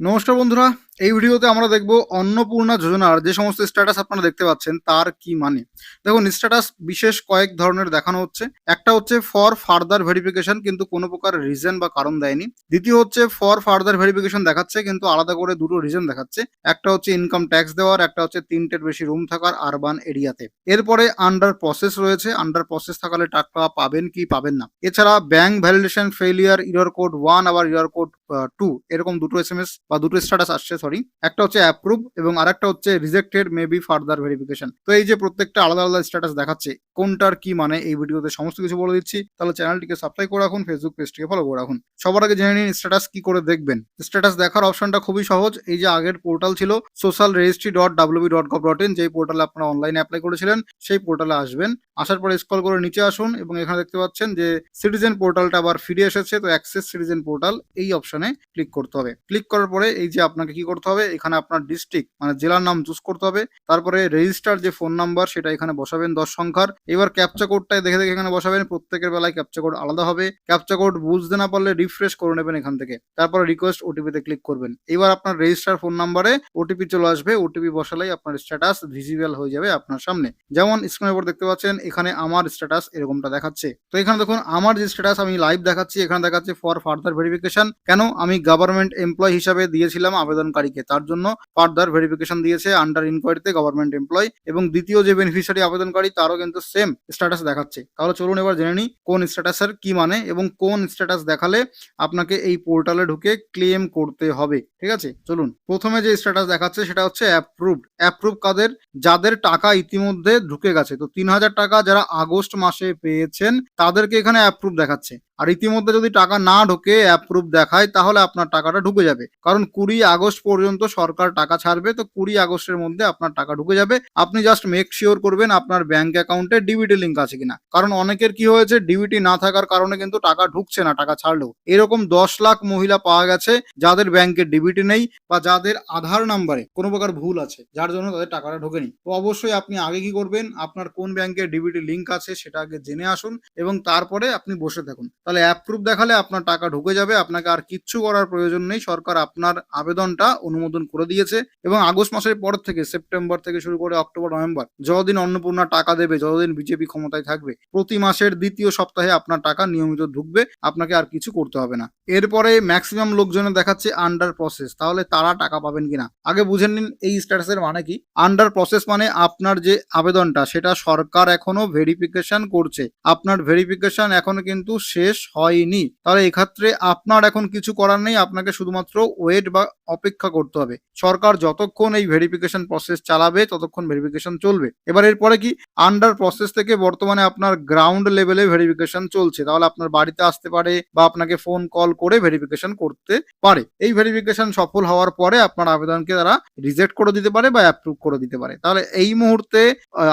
নমস্কার বন্ধুরা, এই ভিডিওতে আমরা দেখব অন্নপূর্ণা যোজনার যে সমস্ত স্ট্যাটাস আপনারা দেখতে পাচ্ছেন তার কি মানে। দেখুন, স্ট্যাটাস বিশেষ কয়েক ধরনের দেখানো হচ্ছে। একটা হচ্ছে ফর ফার্দার ভেরিফিকেশন, কিন্তু কোনো প্রকার রিজন বা কারণ দেয়নি। দ্বিতীয় হচ্ছে ফর ফার্দার ভেরিফিকেশন দেখাচ্ছে, কিন্তু আলাদা করে দুটো রিজন দেখাচ্ছে। একটা হচ্ছে ইনকাম ট্যাক্স দেওয়ার, একটা হচ্ছে 3টের বেশি রুম থাকার আরবান এরিয়াতে। এরপরে আন্ডার প্রসেস রয়েছে, আন্ডার প্রসেস থাকলে টাকা পাবেন কি পাবেন না। এছাড়া bank validation failure, error code 1 আবার ইরর কোড 2, এরকম দুটো এসএমএস বা দুটো স্ট্যাটাস আসছে। সরি, একটা হচ্ছে অ্যাপ্রুভ এবং আরেকটা হচ্ছে rejected may be further verification. তো এই যে প্রত্যেকটা আলাদা আলাদা স্ট্যাটাস দেখাচ্ছে, কোনটার কি মানে এই ভিডিওতে সমস্ত কিছু বলে দিচ্ছি। তাহলে চ্যানেলটিকে সাবস্ক্রাইব করে রাখুন, ফেসবুক পেজটিকে ফলো করে রাখুন। সবার আগে জেনে নিন স্ট্যাটাস কি করে দেখবেন। স্ট্যাটাস দেখার অপশনটা খুবই সহজ। এই যে আগের পোর্টাল ছিল socialregistry.wb.gov.in, যেই পোর্টালে আপনারা অনলাইনে অ্যাপ্লাই করেছিলেন, সেই পোর্টালে আসবেন। আসার পরে স্ক্রল করে নিচে আসুন এবং এখানে দেখতে পাচ্ছেন যে সিটিজেন পোর্টালটা আবার ফিরে এসেছে। তো অ্যাক্সেস সিটিজেন পোর্টাল এই অপশনে ক্লিক করতে হবে। ক্লিক করার পরে এই যে আপনাকে কি করতে হবে, এখানে আপনার ডিস্ট্রিক্ট মানে জেলার নাম চুজ করতে হবে। তারপরে রেজিস্টার যে ফোন নাম্বার সেটা এখানে বসাবেন 10 সংখ্যার। এবার ক্যাপচা কোডটা দেখে দেখে এখানে বসাবেন। প্রত্যেকের বেলায় ক্যাপচা কোড আলাদা হবে। ক্যাপচা কোড বুঝতে না পারলে রিফ্রেশ করে নেবেন এখান থেকে। তারপরে রিকোয়েস্ট ওটিপিতে ক্লিক করবেন। এবার আপনার রেজিস্টার ফোন নাম্বারে ওটিপি চলে আসবে। ওটিপি বসালেই আপনার স্ট্যাটাস ভিজিবল হয়ে যাবে আপনার সামনে। যেমন স্ক্রিনের উপর দেখতে পাচ্ছেন, এখানে আমার স্ট্যাটাস এরকমটা দেখাচ্ছে। তো এখানে দেখুন আমার যে স্ট্যাটাস আমি লাইভ দেখাচ্ছি, এখানে দেখাচ্ছে ফর ফার্দার ভেরিফিকেশন। কেন? আমি গভর্নমেন্ট এমপ্লয় হিসাবে দিয়েছিলাম আবেদনকারীকে, তার জন্য ফার্দার ভেরিফিকেশন দিয়েছে আন্ডার ইনকোয়ারিতে গভর্নমেন্ট এমপ্লয়। এবং দ্বিতীয় যে বেনিফিশিয়ারি আবেদনকারী তারও কিন্তু সেম স্ট্যাটাস দেখাচ্ছে। তাহলে চলুন এবার জেনে নিই কোন স্ট্যাটাসের কি মানে এবং কোন স্ট্যাটাস দেখালে আপনাকে এই পোর্টালে ঢুকে ক্লেম করতে হবে। ঠিক আছে, চলুন। প্রথমে যে স্ট্যাটাস দেখাচ্ছে সেটা হচ্ছে অ্যাপ্রুভড। অ্যাপ্রুভ কাদের? যাদের টাকা ইতিমধ্যে ঢুকে গেছে। তো 3000 টাকা যারা আগস্ট মাসে পেয়েছেন তাদেরকে এখানে অ্যাপ্রুভ দেখাচ্ছে। আর ইতিমধ্যে যদি টাকা না ঢোকে অ্যাপ্রুভ দেখায়, তাহলে আপনার টাকাটা ঢুকে যাবে। কারণ 20 আগস্ট পর্যন্ত সরকার টাকা ছাড়বে। তো 20 আগস্টের মধ্যে আপনার টাকা ঢুকে যাবে। আপনি জাস্ট মেক শিওর করবেন আপনার ব্যাংক অ্যাকাউন্টে ডিবিটি লিঙ্ক আছে কিনা। কারণ অনেকের কি হয়েছে, ডিবিটি না থাকার কারণে কিন্তু টাকা ঢুকছে না টাকা ছাড়লেও। এরকম 10 লাখ মহিলা পাওয়া গেছে যাদের ব্যাংকে ডিবিটি নেই বা যাদের আধার নাম্বারে কোনো প্রকার ভুল আছে, যার জন্য তাদের টাকাটা ঢোকেনি। তো অবশ্যই আপনি আগে কি করবেন, আপনার কোন ব্যাংকে ডিবিটি লিঙ্ক আছে সেটা আগে জেনে আসুন এবং তারপরে আপনি বসে থাকুন। তাহলে অ্যাপ্রুভ দেখালে আপনার টাকা ঢুকে যাবে। আপনাকে আর কিচ্ছু করার প্রয়োজন নেই। সরকার আপনার আবেদনটা অনুমোদন করে দিয়েছে এবং আগস্ট মাসের পর থেকে সেপ্টেম্বর থেকে শুরু করে অক্টোবর নভেম্বর যতদিন অন্নপূর্ণা টাকা দেবে, যতদিন বিজেপি ক্ষমতায় থাকবে, প্রতি মাসের দ্বিতীয় সপ্তাহে আপনার টাকা নিয়মিত ঢুকবে। আপনাকে আর কিছু করতে হবে না। এরপরে ম্যাক্সিমাম লোকজনের দেখাচ্ছে আন্ডার প্রসেস। তাহলে তারা টাকা পাবেন কিনা আগে বুঝে নিন এই স্ট্যাটাসের মানে কি। আন্ডার প্রসেস মানে আপনার যে আবেদনটা সেটা সরকার এখনো ভেরিফিকেশন করছে। আপনার ভেরিফিকেশন এখনো কিন্তু শেষ হয়নি। তাহলে এক্ষেত্রে আপনার এখন কিছু করার নেই। আপনাকে শুধুমাত্র ওয়েট বা অপেক্ষা করতে হবে। সরকার যতক্ষণ এই ভেরিফিকেশন প্রসেস চালাবে ততক্ষণ ভেরিফিকেশন চলবে। এবার এরপরে কি, আন্ডার প্রসেস থেকে বর্তমানে আপনার গ্রাউন্ড লেভেলে ভেরিফিকেশন চলছে। তাহলে আপনার বাড়িতে আসতে পারে বা আপনাকে ফোন কল করে ভেরিফিকেশন করতে পারে। এই ভেরিফিকেশন সফল হওয়ার পরে আপনার আবেদনকে তারা রিজেক্ট করে দিতে পারে বা অ্যাপ্রুভ করে দিতে পারে। তাহলে এই মুহূর্তে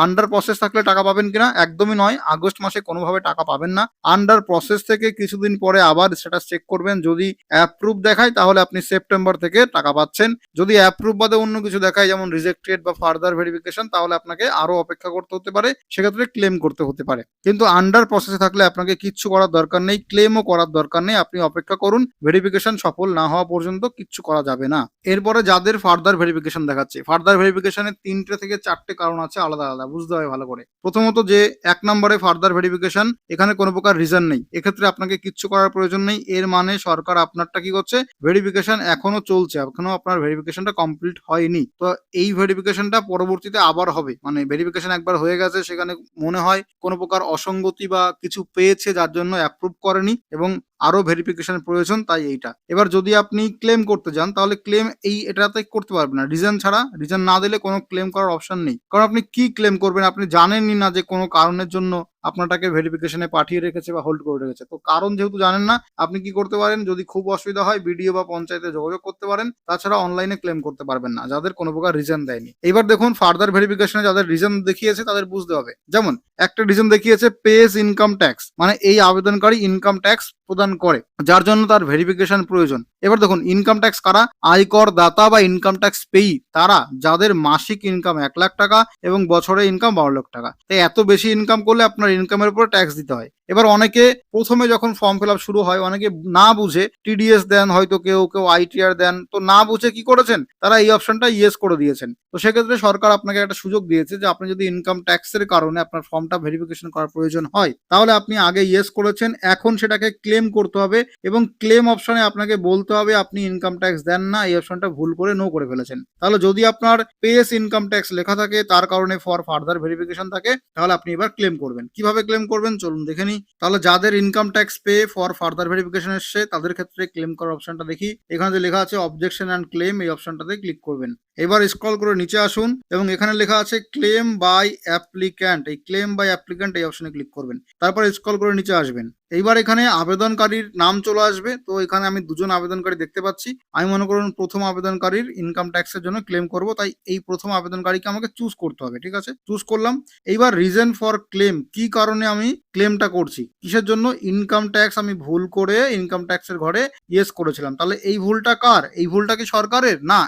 আন্ডার প্রসেস থাকলে টাকা পাবেন কিনা? একদমই নয়। আগস্ট মাসে কোনোভাবে টাকা পাবেন না। আন্ডার প্রসেস থেকে কিছুদিন পরে আবার স্ট্যাটাস চেক করবেন। যদি অ্যাপ্রুভ দেখায় তাহলে আপনি সেপ্টেম্বর থেকে টাকা পাচ্ছেন। যদি অ্যাপ্রুভ বাদে অন্য কিছু দেখায় যেমন রিজেক্টেড বা ফার্দার ভেরিফিকেশন, তাহলে আপনাকে আরো অপেক্ষা করতে হতে পারে। সেক্ষেত্রে ক্লেম করতে হতে পারে। কিন্তু আন্ডার প্রসেসে থাকলে আপনাকে কিচ্ছু করার দরকার নেই, ক্লেমও করার দরকার নেই। আপনি অপেক্ষা করুন। ভেরিফিকেশন সফল না হওয়া পর্যন্ত কিচ্ছু করা যাবে না। এরপরে যাদের ফার্দার ভেরিফিকেশন দেখাচ্ছে, ফার্দার ভেরিফিকেশনের 3টে থেকে 4টে কারণ আছে আলাদা আলাদা, বুঝতে হবে ভালো করে। প্রথমত যে 1 নম্বরে ফার্দার ভেরিফিকেশন, এখানে কোনো প্রকার রিজন নেই। এক্ষেত্রে আপনাকে কিচ্ছু করার প্রয়োজন নেই। এর মানে সরকার আপনারটা কি করছে, ভেরিফিকেশন এখনো চলছে, এখনো আপনার ভেরিফিকেশনটা কমপ্লিট হয়নি। তো এই ভেরিফিকেশনটা পরবর্তীতে আবার হবে। মানে ভেরিফিকেশন একবার হয়ে গেছে, সেখানে মনে হয় কোনো প্রকার অসঙ্গতি বা কিছু পেয়েছে যার জন্য অ্যাপ্রুভ করেনি এবং আরো ভেরিফিকেশন প্রয়োজন, তাই এইটা। এবার যদি আপনি ক্লেম করতে যান তাহলে ক্লেম এটাতে করতে পারবেন না রিজন ছাড়া। রিজন না দিলে কোনো ক্লেম করার অপশন নেই। কারণ আপনি কি ক্লেম করবেন, আপনি জানেনই না যে কোনো কারণের জন্য আপনারটাকে ভেরিফিকেশনে পাঠিয়ে রেখেছে বা হোল্ড করে রেখেছে। তো কারণ যেহেতু জানেন না, আপনি কি করতে পারেন, যদি খুব অসুবিধা হয় বিডিও বা পঞ্চায়েতে যোগাযোগ করতে পারেন। তাছাড়া অনলাইনে ক্লেম করতে পারবেন না যাদের কোনো প্রকার রিজন দেয়নি। এবার দেখুন ফার্দার ভেরিফিকেশনে যাদের রিজন দেখিয়েছে তাদের বুঝতে হবে। যেমন একটা রিজন দেখিয়েছে পেজ ইনকাম ট্যাক্স, মানে এই আবেদনকারী ইনকাম ট্যাক্স প্রদান করে, যার জন্য তার ভেরিফিকেশন প্রয়োজন। এবার দেখুন ইনকাম ট্যাক্স কারা, আয়কর দাতা বা ইনকাম ট্যাক্স পেই তারা যাদের মাসিক ইনকাম 1 লাখ টাকা এবং বছরে ইনকাম 12 লাখ টাকা। তাই এত বেশি ইনকাম করলে আপনার ইনকামের উপর ট্যাক্স দিতে হয়। এবার অনেকে প্রথমে যখন ফর্ম ফিল আপ শুরু হয় অনেকে না বুঝে টিডিএস দেন, হয়তো কেউ কেউ আইটিআর দেন, তো না বুঝে কি করেছেন তারা এই অপশনটা ইয়েস করে দিয়েছেন। তো সেক্ষেত্রে সরকার আপনাকে একটা সুযোগ দিয়েছে যে আপনি যদি ইনকাম ট্যাক্সের কারণে আপনার ফর্মটা ভেরিফিকেশন করার প্রয়োজন হয় তাহলে আপনি আগে ইয়েস করেছেন, এখন সেটাকে ক্লেম করতে হবে এবং ক্লেম অপশনে আপনাকে বলতে হবে আপনি ইনকাম ট্যাক্স দেন না, এই অপশনটা ভুল করে নো করে ফেলেছেন। তাহলে যদি আপনার পেস ইনকাম ট্যাক্স লেখা থাকে তার কারণে ফর ফার্দার ভেরিফিকেশন থাকে তাহলে আপনি এবার ক্লেম করবেন। কিভাবে ক্লেম করবেন চলুন দেখে নিই। তাহলে যাদের income tax pay for further verification এসছে তাদের ক্ষেত্রে ক্লেম করার অপশনটা দেখি। এখানে যে লেখা আছে অবজেকশন অ্যান্ড ক্লেম, এই অপশনটাতে ক্লিক করবেন। এবার স্ক্রল করে নিচে আসুন এবং এখানে লেখা আছে ক্লেম বাই অ্যাপ্লিক্যান্ট, এই ক্লেম বাই অ্যাপ্লিক্যান্ট এই অপশনে ক্লিক করবেন। তারপর স্ক্রল করে নিচে আসবেন। এইবার এখানে আবেদনকারীর নাম চলে আসবে। তো এখানে আমি দুজন আবেদনকারী দেখতে পাচ্ছি। আমি মনে করুন প্রথম আবেদনকারীর ইনকাম ট্যাক্সের জন্য ক্লেম করব, তাই এই প্রথম আবেদনকারীকে আমাকে চুজ করতে হবে। ঠিক আছে, চুজ করলাম। এইবার রিজন ফর ক্লেম, কি কারণে আমি ক্লেমটা করছি, কিসের জন্য, ইনকাম ট্যাক্স আমি ভুল করে ইনকাম ট্যাক্সের ঘরে ইয়েস করেছিলাম। তাহলে এই ভুলটা কার? এই ভুলটা কি সরকারের? না,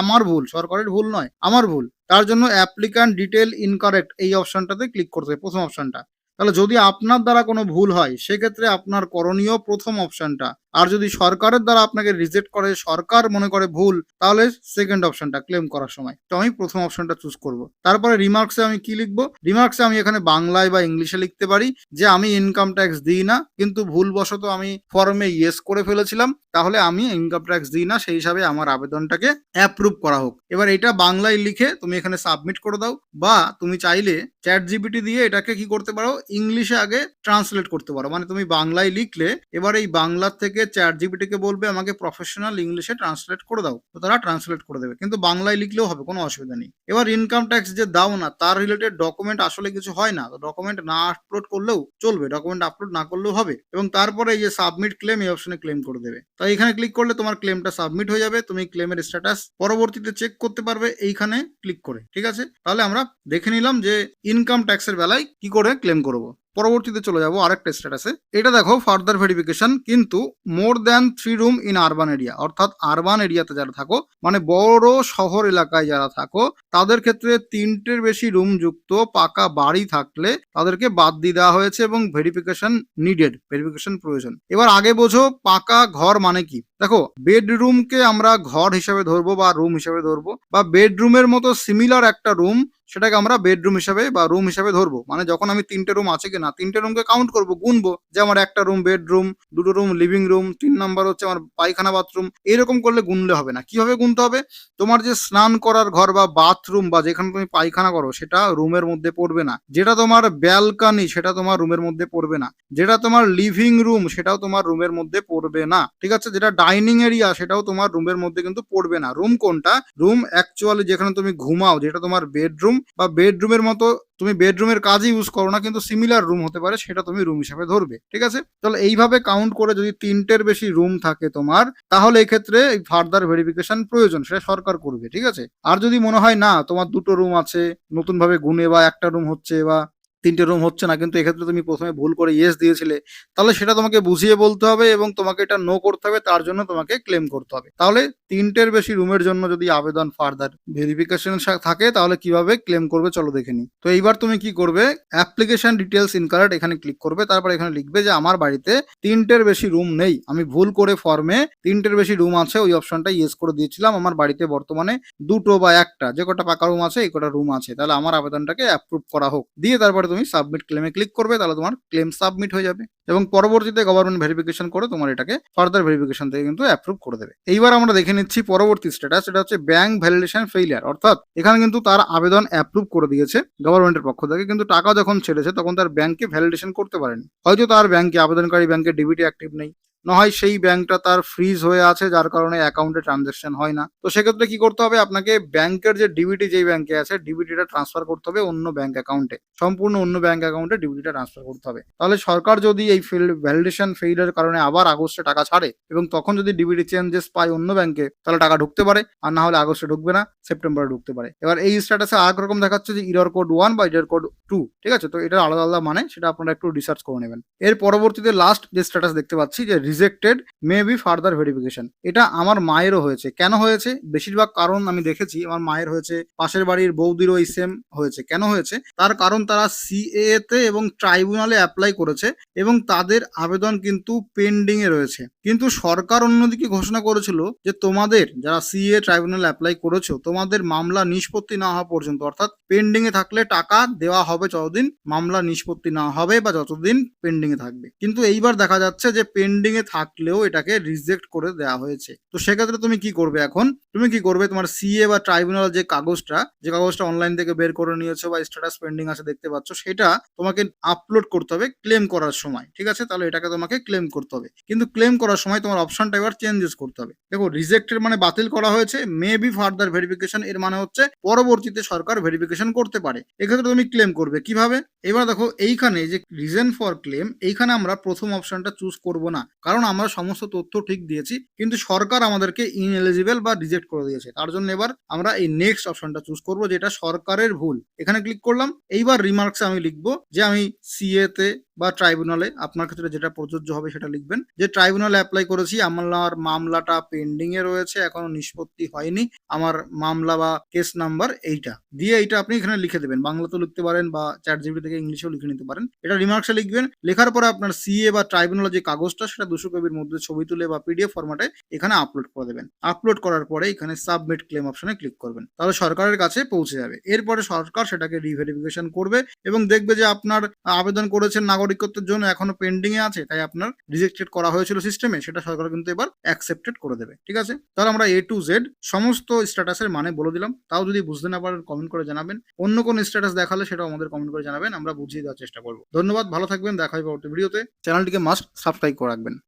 আমার ভুল, সরকারের ভুল নয়, আমার ভুল। তার জন্য অ্যাপ্লিক্যান্ট ডিটেল ইনকারেক্ট এই অপশনটাতে ক্লিক করতে হবে, প্রথম অপশনটা। তাহলে যদি আপনার দ্বারা কোনো ভুল হয় সেক্ষেত্রে আপনার করণীয় প্রথম অপশনটা, আর যদি সরকারের দ্বারা আপনাকে রিজেক্ট করে, সরকার মনে করে ভুল, তাহলে সেকেন্ড অপশনটা ক্লেম করার সময়। তো আমি প্রথম অপশনটা চুজ করব। তারপরে রিমার্কসে আমি কি লিখবো? রিমার্কসে আমি এখানে বাংলায় বা ইংলিশে লিখতে পারি যে আমি ইনকাম ট্যাক্স দিই না, কিন্তু ভুলবশত আমি ফর্মে ইয়েস করে ফেলেছিলাম, তাহলে আমি ইনকাম ট্যাক্স দিই না, সেই হিসাবে আমার আবেদনটাকে অ্যাপ্রুভ করা হোক। এবার এটা বাংলায় লিখে তুমি এখানে সাবমিট করে দাও, বা তুমি চাইলে চ্যাট জিপিটি দিয়ে এটাকে কি করতে পারো, ইংলিশে আগে ট্রান্সলেট করতে পারো। মানে তুমি বাংলায় লিখলে এবার এই বাংলার থেকে চ্যাট জিপিটিকে বলবে আমাকে প্রফেশনাল ইংলিশে ট্রান্সলেট করে দাও, তো তারা ট্রান্সলেট করে দেবে, কিন্তু বাংলায় লিখলেও হবে, কোনো অসুবিধা নেই। এবার ইনকাম ট্যাক্স যে দাও না তার রিলেটেড ডকুমেন্ট আসলে কিছু হয় না, তো ডকুমেন্ট না আপলোড করলেও চলবে, ডকুমেন্ট আপলোড না করলেও হবে। এবং তারপরে এই যে সাবমিট ক্লেম, এই অপশনে ক্লেম করে দেবে। তাই এখানে ক্লিক করলে তোমার ক্লেমটা সাবমিট হয়ে যাবে, তুমি ক্লেমের স্ট্যাটাস পরবর্তীতে চেক করতে পারবে এইখানে ক্লিক করে। ঠিক আছে, তাহলে আমরা দেখে নিলাম যে ইনকাম ট্যাক্সের বেলায় কি করে ক্লেম করব। পরবর্তীতে চলে যাব আরেকটা স্ট্যাটাসে। এটা দেখো ফার্দার ভেরিফিকেশন, কিন্তু more than 3 room in urban area, অর্থাৎ আরবান এরিয়াতে যারা থাকো, মানে বড় শহর এলাকায় যারা থাকো, তাদের ক্ষেত্রে 3টের বেশি রুম যুক্ত পাকা বাড়ি থাকলে তাদেরকে বাদ দিয়ে দেওয়া হয়েছে এবং ভেরিফিকেশন নিডেড, ভেরিফিকেশন প্রয়োজন। এবার আগে বোঝো পাকা ঘর মানে কি। দেখো বেডরুমকে আমরা ঘর হিসেবে ধরবো বা রুম হিসেবে ধরবো, বা বেডরুমের মতো সিমিলার একটা রুম সেটাকে আমরা বেডরুম হিসাবে বা রুম হিসাবে ধরবো। মানে যখন আমি 3টে রুম আছে কিনা 3টে রুমকে কাউন্ট করবো, গুনবো, যে আমার একটা রুম বেডরুম, 2টো রুম লিভিং রুম, 3 নাম্বার হচ্ছে আমার পায়খানা বাথরুম, এরকম করলে গুনলে হবে না। কিভাবে গুনতে হবে? তোমার যে স্নান করার ঘর বা বাথরুম বা যেখানে তুমি পায়খানা করো সেটা রুমের মধ্যে পড়বে না, যেটা তোমার ব্যালকনি সেটা তোমার রুমের মধ্যে পড়বে না, যেটা তোমার লিভিং রুম সেটাও তোমার রুমের মধ্যে পড়বে না। ঠিক আছে, যেটা ডাইনিং এরিয়া সেটাও তোমার রুমের মধ্যে কিন্তু পড়বে না। রুম কোনটা? রুম অ্যাকচুয়ালি যেখানে তুমি ঘুমাও, যেটা তোমার বেডরুম বা বেডরুমের মতো তুমি বেডরুমের কাজে ইউজ করো না কিন্তু সিমিলার রুম হতে পারে, সেটা তুমি রুম হিসাবে ধরবে। ঠিক আছে, তাহলে এইভাবে কাউন্ট করে যদি 3টের বেশি রুম থাকে তোমার, তাহলে এই ক্ষেত্রে ফার্দার ভেরিফিকেশন প্রয়োজন, সেটা সরকার করবে। ঠিক আছে, আর যদি মনে হয় না তোমার 2টো রুম আছে, নতুন ভাবে গুনে, বা একটা রুম হচ্ছে বা 3টে রুম হচ্ছে না, কিন্তু এক্ষেত্রে তুমি প্রথমে ভুল করে ইয়েস দিয়েছিলে, তাহলে সেটা তোমাকে বুঝিয়ে বলতে হবে এবং তোমাকে এটা নো করতে হবে, তার জন্য তোমাকে ক্লেম করতে হবে। তাহলে 3টের বেশি রুমের জন্য যদি আবেদন ফার্দার ভেরিফিকেশন থাকে তাহলে কিভাবে ক্লেম করবে চলো দেখে নিই। তো এইবার তুমি কি করবে, অ্যাপ্লিকেশন ডিটেলস ইনকারেক্ট এখানে ক্লিক করবে। তারপর এখানে লিখবে যে আমার বাড়িতে 3টের বেশি রুম নেই, আমি ভুল করে ফর্মে 3টের বেশি রুম আছে ওই অপশনটা ইয়েস করে দিয়েছিলাম, আমার বাড়িতে বর্তমানে 2টো বা একটা, যে কটা পাকা রুম আছে এই কটা রুম আছে, তাহলে আমার আবেদনটাকে অ্যাপ্রুভ করা হোক। দিয়ে তারপরে তুমি সাবমিট ক্লেমে ক্লিক করবে, তাহলে তোমার ক্লেম সাবমিট হয়ে যাবে এবং পরবর্তীতে গভর্নমেন্ট ভেরিফিকেশন করে তোমার এটাকে ফার্দার ভেরিফিকেশন থেকে কিন্তু অ্যাপ্রুভ করে দেবে। এইবার আমরা দেখে নিচ্ছি পরবর্তী স্ট্যাটাস, সেটা হচ্ছে ব্যাংক ভ্যালিডেশন ফেইলিয়ার, অর্থাৎ এখানে কিন্তু তার আবেদন অ্যাপ্রুভ করে দিয়েছে গভর্নমেন্টের পক্ষ থেকে, কিন্তু টাকা যখন ছেড়েছে তখন তার ব্যাংকে ভ্যালিডেশন করতে পারেনি। হয়তো তার ব্যাংকে আবেদনকারী ব্যাংকে ডিবিটি অ্যাক্টিভ নেই, না হয় সেই ব্যাংকটা তার ফ্রিজ হয়ে আছে যার কারণে অ্যাকাউন্টে ট্রানজাকশন হয় না। তো সেক্ষেত্রে কি করতে হবে, আপনাকে ব্যাংকের যে ডিবিটি যেই ব্যাংকে আছে ডিবিটিটা ট্রান্সফার করতে হবে অন্য ব্যাংক অ্যাকাউন্টে, সম্পূর্ণ অন্য ব্যাংক অ্যাকাউন্টে ডিবিটিটা ট্রান্সফার করতে হবে। তাহলে সরকার যদি এই ভ্যালিডেশন ফেইলের কারণে আবার আগস্টে টাকা ছাড়ে এবং তখন যদি ডিবিটি চেঞ্জেস পায় অন্য ব্যাংকে, তাহলে টাকা ঢুকতে পারে, আর না হলে আগস্টে ঢুকবে না, সেপ্টেম্বরে ঢুকতে পারে। এবার এই স্ট্যাটাসে আর রকম দেখাচ্ছে যে ইরর কোড 1 বা ইরর কোড 2। ঠিক আছে, তো এটা আলাদা আলাদা মানে সেটা আপনারা একটু রিসার্চ করে নেবেন। এর পরবর্তীতে লাস্ট যে স্ট্যাটাস দেখতে পাচ্ছি যে rejected, may be further verification. এটা আমার মায়েরও হয়েছে। কেন হয়েছে? বেশিরভাগ কারণ আমি দেখেছি আমার মায়ের হয়েছে, পাশের বাড়ির বৌদিরও এই সেম হয়েছে। কেন হয়েছে? তার কারণ তারা সিএএ তে এবং ট্রাইব্যুনালে অ্যাপ্লাই করেছে এবং তাদের আবেদন কিন্তু পেন্ডিং এ রয়েছে। কিন্তু সরকার অন্যদিকে ঘোষণা করেছিল যে তোমাদের যারা সিএএ ট্রাইব্যুনালে অ্যাপ্লাই করেছো, তোমাদের মামলা নিষ্পত্তি না হওয়া পর্যন্ত, অর্থাৎ পেন্ডিং এ থাকলে টাকা দেওয়া হবে যতদিন মামলা নিষ্পত্তি না হবে বা যতদিন পেন্ডিং এ থাকবে। কিন্তু এইবার দেখা যাচ্ছে যে পেন্ডিং এ থাকলেও এটাকে রিজেক্ট করে দেওয়া হয়েছে। তো সেক্ষেত্রে তুমি কি করবে এখন? তুমি কি করবে? তোমার সিএ বা ট্রাইব্যুনাল যে কাগজটা অনলাইন থেকে বের করে নিয়েছো বা স্ট্যাটাস পেন্ডিং আছে দেখতে পাচ্ছ, সেটা তোমাকে আপলোড করতে হবে ক্লেম করার সময়। ঠিক আছে? তাহলে এটাকে তোমাকে ক্লেম করতে হবে। কিন্তু ক্লেম করার সময় তোমার অপশনটা এবার চেঞ্জেস করতে হবে। দেখো, রিজেক্টের মানে বাতিল করা হয়েছে, মে বি ফার্দার ভেরিফিকেশন এর মানে হচ্ছে পরবর্তীতে সরকার ভেরিফিকেশন করতে পারে। এক্ষেত্রে তুমি ক্লেম করবে কিভাবে? এবার দেখো, এইখানে যে রিজন ফর ক্লেম, এইখানে আমরা প্রথম অপশনটা চুজ করব না, কারণ আমরা সমস্ত তথ্য ঠিক দিয়েছি, কিন্তু সরকার আমাদেরকে ইনএলিজিবল বা রিজেক্ট করে দিয়েছে। তার জন্য এবার আমরা এই নেক্সট অপশনটা চুজ করব, যেটা সরকারের ভুল। এখানে ক্লিক করলাম। এইবার রিমার্কসে আমি লিখবো যে আমি সিএ তে বা ট্রাইব্যুনালে, আপনার ক্ষেত্রে যেটা প্রযোজ্য হবে সেটা লিখবেন, যে ট্রাইব্যুনালে অ্যাপ্লাই করেছি, আমার মামলাটা পেন্ডিং এ রয়েছে, এখনো নিষ্পত্তি হয়নি, আমার মামলা বা কেস নাম্বার এইটা দিয়ে এইটা আপনি এখানে লিখে দেবেন। বাংলাতেও লিখতে পারেন বা চ্যাট জিপিটি থেকে ইংলিশেও লিখে নিতে পারেন। এটা রিমার্কসে লিখবেন। লেখার পরে আপনার সিএ বা ট্রাইব্যুনাল যে কাগজটা, সেটা 200 কবির মধ্যে ছবি তুলে বা পিডিএফ ফরম্যাটে এখানে আপলোড করে দেবেন। আপলোড করার পরে এখানে সাবমিট ক্লেম অপশনে ক্লিক করবেন, তাহলে সরকারের কাছে পৌঁছে যাবে। এরপরে সরকার সেটাকে রিভেরিফিকেশন করবে এবং দেখবে যে আপনার আবেদন করেছেন নাগরিকত্বের জন্য, এখনো পেন্ডিং এ আছে, তাই আপনার রিজেক্টেড করা হয়েছিল সিস্টেমে, সেটা সরকার কিন্তু এবার অ্যাকসেপ্টেড করে দেবে। ঠিক আছে? তাহলে আমরা এ টু জেড সমস্ত স্ট্যাটাসের মানে বলে দিলাম। তাও যদি বুঝতে না পারেন কমেন্ট করে জানাবেন। অন্য কোন স্ট্যাটাস দেখালে সেটাও আমাদের কমেন্ট করে জানাবেন, আমরা বুঝিয়ে দেওয়ার চেষ্টা করবো। ধন্যবাদ, ভালো থাকবেন, দেখা হবে পরবর্তী ভিডিওতে। চ্যানেলটিকে মাস্ট সাবস্ক্রাইব করে রাখবেন।